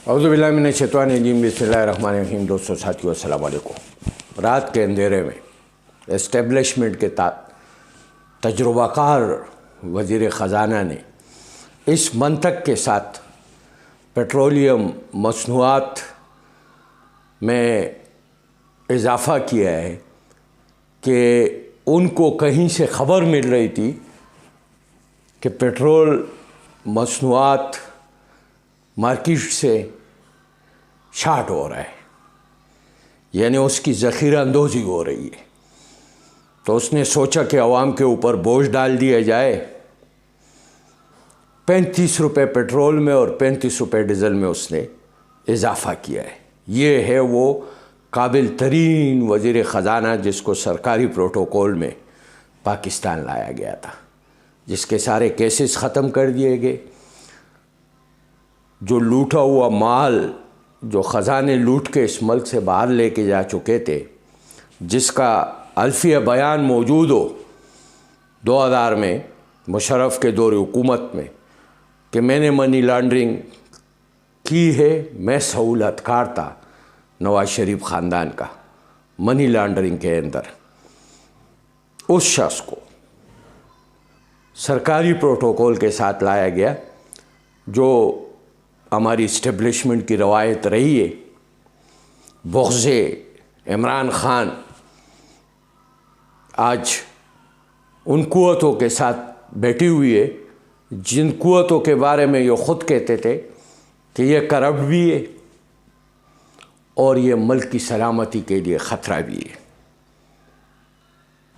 औज़ुबिल्लाहिमिनश्शैतानिर्रजीम बिस्मिल्लाहिर्रहमानिर्रहीम। दोस्तों साथियों अस्सलाम वालेकुम। रात के अंधेरे में एस्टेब्लिशमेंट के तजुर्बाकार वज़ीर ख़ज़ाना ने इस मंतक के साथ पेट्रोलियम मसनूआत में इजाफ़ा किया है कि उनको कहीं से ख़बर मिल रही थी कि पेट्रोल मसनूआत मार्केट से शार्ट हो रहा है, यानी उसकी ज़ख़ीरा अंदोज़ी हो रही है। तो उसने सोचा कि आवाम के ऊपर बोझ डाल दिया जाए। 35 रुपये पेट्रोल में और 35 रुपये डीज़ल में उसने इजाफ़ा किया है। ये है वो काबिल तरीन वज़ीर ख़ज़ाना जिसको सरकारी प्रोटोकॉल में पाकिस्तान लाया गया था, जिसके सारे केसेस ख़त्म कर दिए गए। जो लूटा हुआ माल जो ख़ज़ाने लूट के इस मुल्क से बाहर लेके जा चुके थे, जिसका अल्फिया बयान मौजूद हो 2000 में मुशर्रफ के दौर हुकूमत में कि मैंने मनी लॉन्ड्रिंग की है, मैं सहूलतकार था नवाज शरीफ ख़ानदान का मनी लॉन्ड्रिंग के अंदर। उस शख्स को सरकारी प्रोटोकॉल के साथ लाया गया, जो हमारी इस्टेब्लिशमेंट की रवायत रही है। बुग़्ज़े इमरान ख़ान आज उन क़ुव्वतों के साथ बैठी हुई है जिन क़ुव्वतों के बारे में ये ख़ुद कहते थे कि ये करप्ट भी है और ये मुल्क की सलामती के लिए ख़तरा भी है,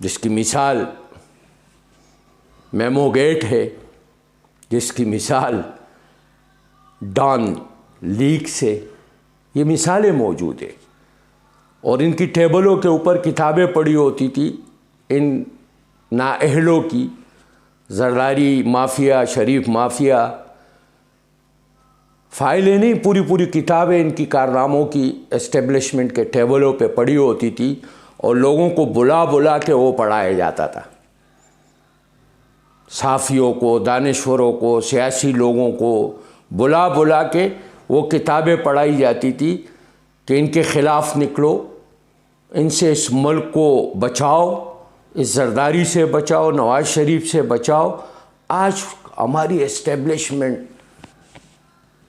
जिसकी मिसाल मेमो गेट है, जिसकी मिसाल डॉन लीक से ये मिसालें मौजूद है। और इनकी टेबलों के ऊपर किताबें पड़ी होती थी इन नाअहलों की, जरदारी माफिया, शरीफ माफिया, फ़ाइलें नहीं, पूरी पूरी किताबें इनकी कारनामों की एस्टेब्लिशमेंट के टेबलों पे पड़ी होती थी और लोगों को बुला बुला के वो पढ़ाया जाता था। साफ़ियों को, दानिश्वरों को, सियासी लोगों को बुला बुला के वो किताबें पढ़ाई जाती थी कि इनके ख़िलाफ़ निकलो, इनसे इस मुल्क को बचाओ, इस जरदारी से बचाओ, नवाज शरीफ से बचाओ। आज हमारी एस्टेब्लिशमेंट,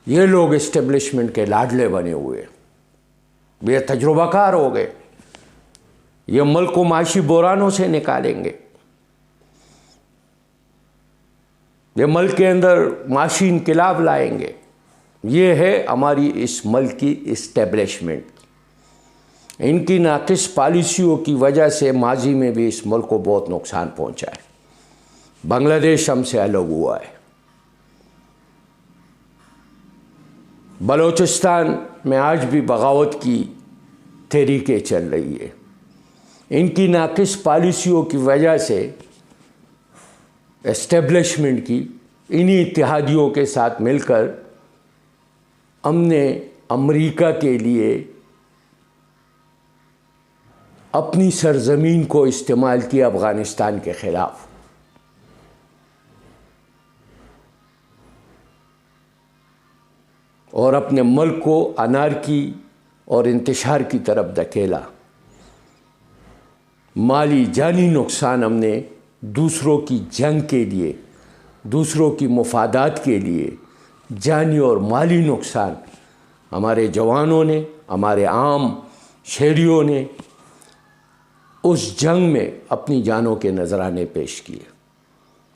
ये लोग एस्टेब्लिशमेंट के लाडले बने हुए, ये तजुर्बाकार हो गए, ये मुल्क को माशी बुरानों से निकालेंगे, ये मुल्क के अंदर माशी इनकलाब लाएंगे। ये है हमारी इस मुल्क की इस्टेब्लिशमेंट। इनकी नाक़िस पॉलिसियों की वजह से माजी में भी इस मुल्क को बहुत नुकसान पहुंचा है। बांग्लादेश हमसे अलग हुआ है, बलूचिस्तान में आज भी बगावत की तहरीकें चल रही है। इनकी नाक़िस पॉलिसियों की वजह से एस्टेब्लिशमेंट की इन्हीं इत्तेहादियों के साथ मिलकर हमने अमेरिका के लिए अपनी सरज़मीन को इस्तेमाल किया अफ़गानिस्तान के ख़िलाफ़। और अपने मुल्क को अनारकी और इंतशार की तरफ धकेला। माली जानी नुकसान हमने दूसरों की जंग के लिए, दूसरों की मुफादात के लिए जानी और माली नुकसान हमारे जवानों ने, हमारे आम शहरियों ने उस जंग में अपनी जानों के नजराने पेश किए।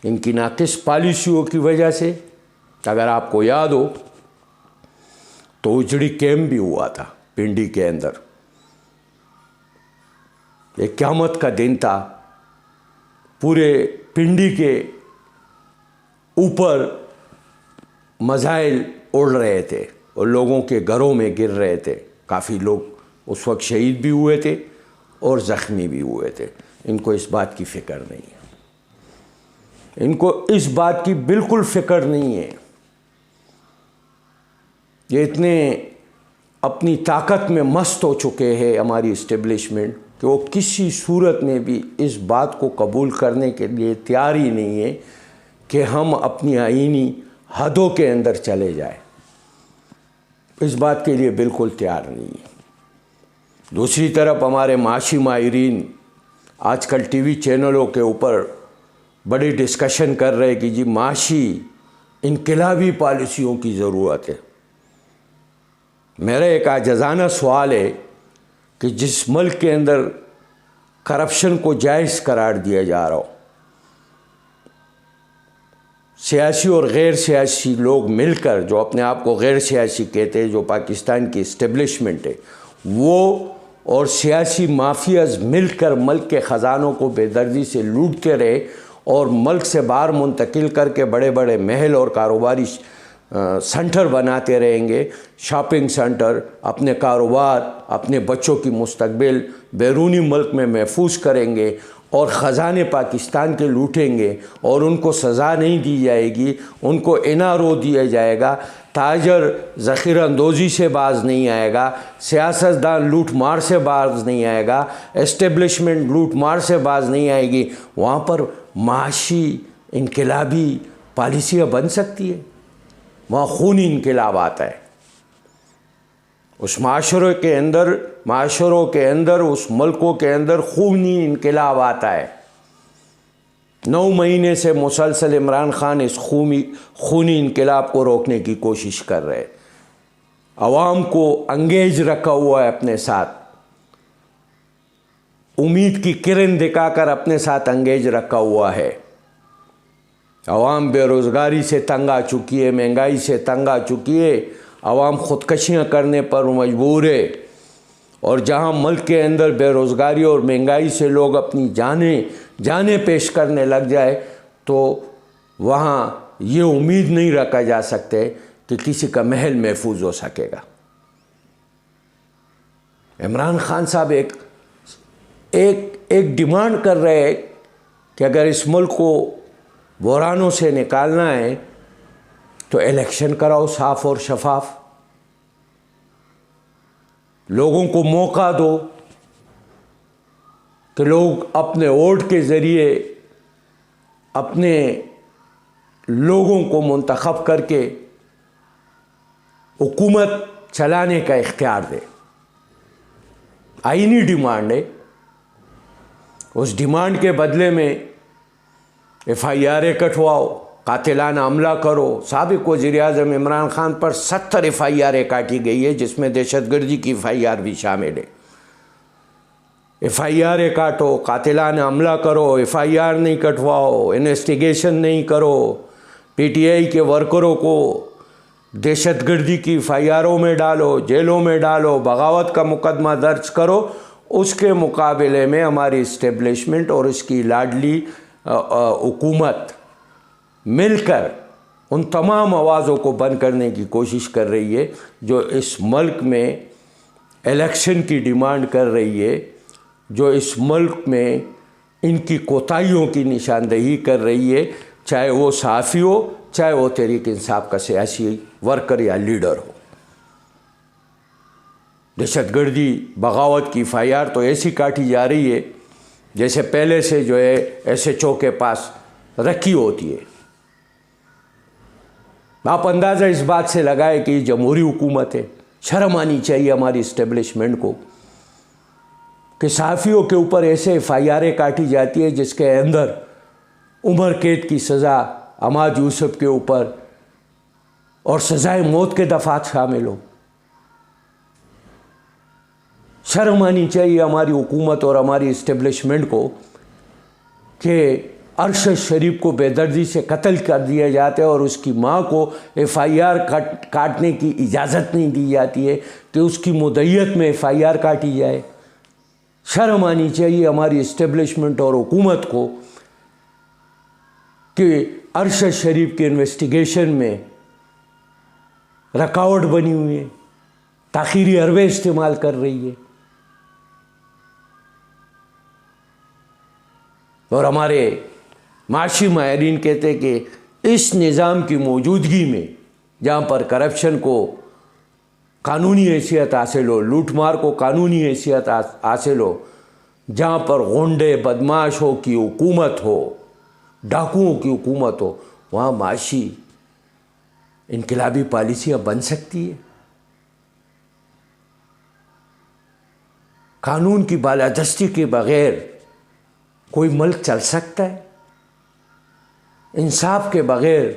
इनकी नाक़िस पॉलिसियों की वजह से, अगर आपको याद हो तो उजड़ी कैम्प भी हुआ था पिंडी के अंदर। एक क़यामत का दिन था, पूरे पिंडी के ऊपर मज़ाइल उड़ रहे थे और लोगों के घरों में गिर रहे थे। काफ़ी लोग उस वक्त शहीद भी हुए थे और ज़ख्मी भी हुए थे। इनको इस बात की फ़िक्र नहीं है, इनको इस बात की बिल्कुल फ़िक्र नहीं है। ये इतने अपनी ताकत में मस्त हो चुके हैं हमारी इस्टेब्लिशमेंट कि वो किसी सूरत में भी इस बात को कबूल करने के लिए तैयार ही नहीं है कि हम अपनी आईनी हदों के अंदर चले जाएं। इस बात के लिए बिल्कुल तैयार नहीं है। दूसरी तरफ हमारे माशी माहिरीन आजकल टीवी चैनलों के ऊपर बड़ी डिस्कशन कर रहे हैं कि जी माशी इनकलाबी पॉलिसियों की ज़रूरत है। मेरा एक आजज़ाना सवाल है कि जिस मुल्क के अंदर करप्शन को जायज़ करार दिया जा रहा हो, सियासी और गैर सियासी लोग मिलकर, जो अपने आप को गैर सियासी कहते हैं, जो पाकिस्तान की इस्टेब्लिशमेंट है, वो और सियासी माफियाज मिलकर मुल्क के ख़जानों को बेदर्दी से लूटते रहे और मुल्क से बाहर मुंतकिल करके बड़े बड़े महल और कारोबारी सेंटर बनाते रहेंगे, शॉपिंग सेंटर, अपने कारोबार, अपने बच्चों की मुस्तकबिल बैरूनी मुल्क में महफूज करेंगे और ख़जाने पाकिस्तान के लूटेंगे और उनको सज़ा नहीं दी जाएगी, उनको इनारो दिया जाएगा। ताजर ज़ख़ीरा अंदोज़ी से बाज नहीं आएगा, सियासतदान लूट मार से बाज नहीं आएगा, एस्टेब्लिशमेंट लूट मार से बाज नहीं आएगी। वहाँ पर माशी इनकलाबी पॉलिसियाँ बन सकती है, वहाँ खूनी इनकलाब आता है। उस माशरों के अंदर उस मुल्कों के अंदर खूनी इनकलाब आता है। 9 महीने से मुसलसल इमरान खान इस खूनी इनकलाब को रोकने की कोशिश कर रहे हैं। अवाम को अंगेज रखा हुआ है अपने साथ, उम्मीद की किरण दिखाकर अपने साथ अंगेज रखा हुआ है। अवाम बेरोज़गारी से तंग आ चुकी है, महंगाई से तंग आ चुकी है, अवाम ख़ुदकशियाँ करने पर मजबूर है। और जहाँ मुल्क के अंदर बेरोज़गारी और महंगाई से लोग अपनी जानें पेश करने लग जाए, तो वहाँ ये उम्मीद नहीं रखा जा सकते कि किसी का महल महफूज हो सकेगा। इमरान खान साहब एक डिमांड कर रहे हैं कि अगर इस मुल्क को बहरानों से निकालना है तो इलेक्शन कराओ साफ और शफाफ, लोगों को मौका दो कि लोग अपने वोट के ज़रिए अपने लोगों को मुंतखब करके हुकूमत चलाने का इख्तियार दे। आईनी डिमांड है। उस डिमांड के बदले में FIR कटवाओ, कातिलाना हमला करो। साबिक़ वज़ीर-ए-आज़म इमरान खान पर 70 FIR काटी गई है, जिसमें दहशतगर्दी की FIR भी शामिल है। FIR काटो, कातिलाना हमला करो, FIR नहीं कटवाओ, इन्वेस्टिगेशन नहीं करो, PTI के वर्करों को दहशतगर्दी की FIRों में डालो, जेलों में डालो, बगावत का मुकदमा दर्ज करो। उसके मुकाबले में हमारी इस्टेब्लिशमेंट और इसकी लाडली हुकूमत मिलकर उन तमाम आवाज़ों को बंद करने की कोशिश कर रही है जो इस मुल्क में इलेक्शन की डिमांड कर रही है, जो इस मुल्क में इनकी कोताहियों की निशानदेही कर रही है, चाहे वो सहाफ़ी हो, चाहे वो तहरीक इंसाफ का सियासी वर्कर या लीडर हो। दहशतगर्दी बगावत की FIR तो ऐसी काटी जा रही है जैसे पहले से जो है SHO के पास रखी होती है। आप अंदाज़ा इस बात से लगाए कि ये जमहूरी हुकूमत है। शर्म आनी चाहिए हमारी इस्टेब्लिशमेंट को कि सहाफ़ियों के ऊपर ऐसे FIR काटी जाती है जिसके अंदर उम्र कैद की सज़ा अमाद यूसुफ के ऊपर और सज़ाए मौत के दफ़ात शामिल हो। शर्म आनी चाहिए हमारी हुकूमत और हमारी इस्टेब्लिशमेंट को कि अरशद शरीफ को बेदर्दी से कत्ल कर दिया जाता है और उसकी माँ को FIR काटने की इजाज़त नहीं दी जाती है कि उसकी मुद्दत में FIR काटी जाए। शर्म आनी चाहिए हमारी इस्टेब्लिशमेंट और हुकूमत को कि अरशद शरीफ के इन्वेस्टिगेशन में रुकावट बनी हुई है, ताख़ीरी हरबे इस्तेमाल कर रही है। और हमारे माशी माहिरीन कहते हैं कि इस निज़ाम की मौजूदगी में जहाँ पर करप्शन को कानूनी हैसियत हासिल हो, लूटमार को कानूनी हैसियत हासिल हो, जहाँ पर गुंडे बदमाशों की हुकूमत हो, डाकुओं की हुकूमत हो, वहाँ माशी इनकलाबी पॉलिसियाँ बन सकती है। कानून की बालादस्ती के बग़ैर कोई मुल्क चल सकता है? इंसाफ के बग़ैर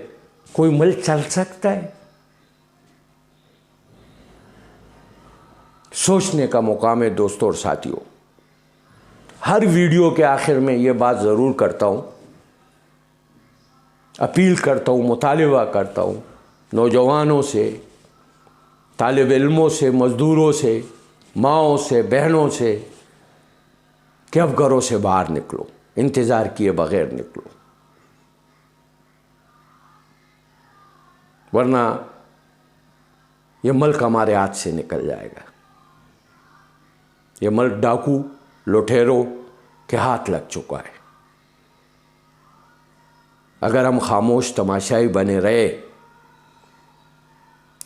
कोई मुल्क चल सकता है? सोचने का मुकाम है दोस्तों और साथियों। हर वीडियो के आखिर में ये बात ज़रूर करता हूँ, अपील करता हूँ, मुतालिबा करता हूँ नौजवानों से, तालिब इल्मों से, मज़दूरों से, माँओं से, बहनों से कि अब घरों से बाहर निकलो, इंतज़ार किए बग़ैर निकलो, वरना ये मुल्क हमारे हाथ से निकल जाएगा। ये मुल्क डाकू लुटेरों के हाथ लग चुका है। अगर हम खामोश तमाशाई बने रहे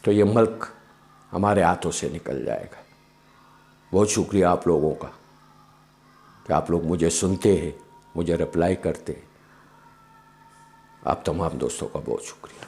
तो ये मुल्क हमारे हाथों से निकल जाएगा। बहुत शुक्रिया आप लोगों का कि आप लोग मुझे सुनते हैं, मुझे रिप्लाई करते हैं। आप तमाम दोस्तों का बहुत शुक्रिया।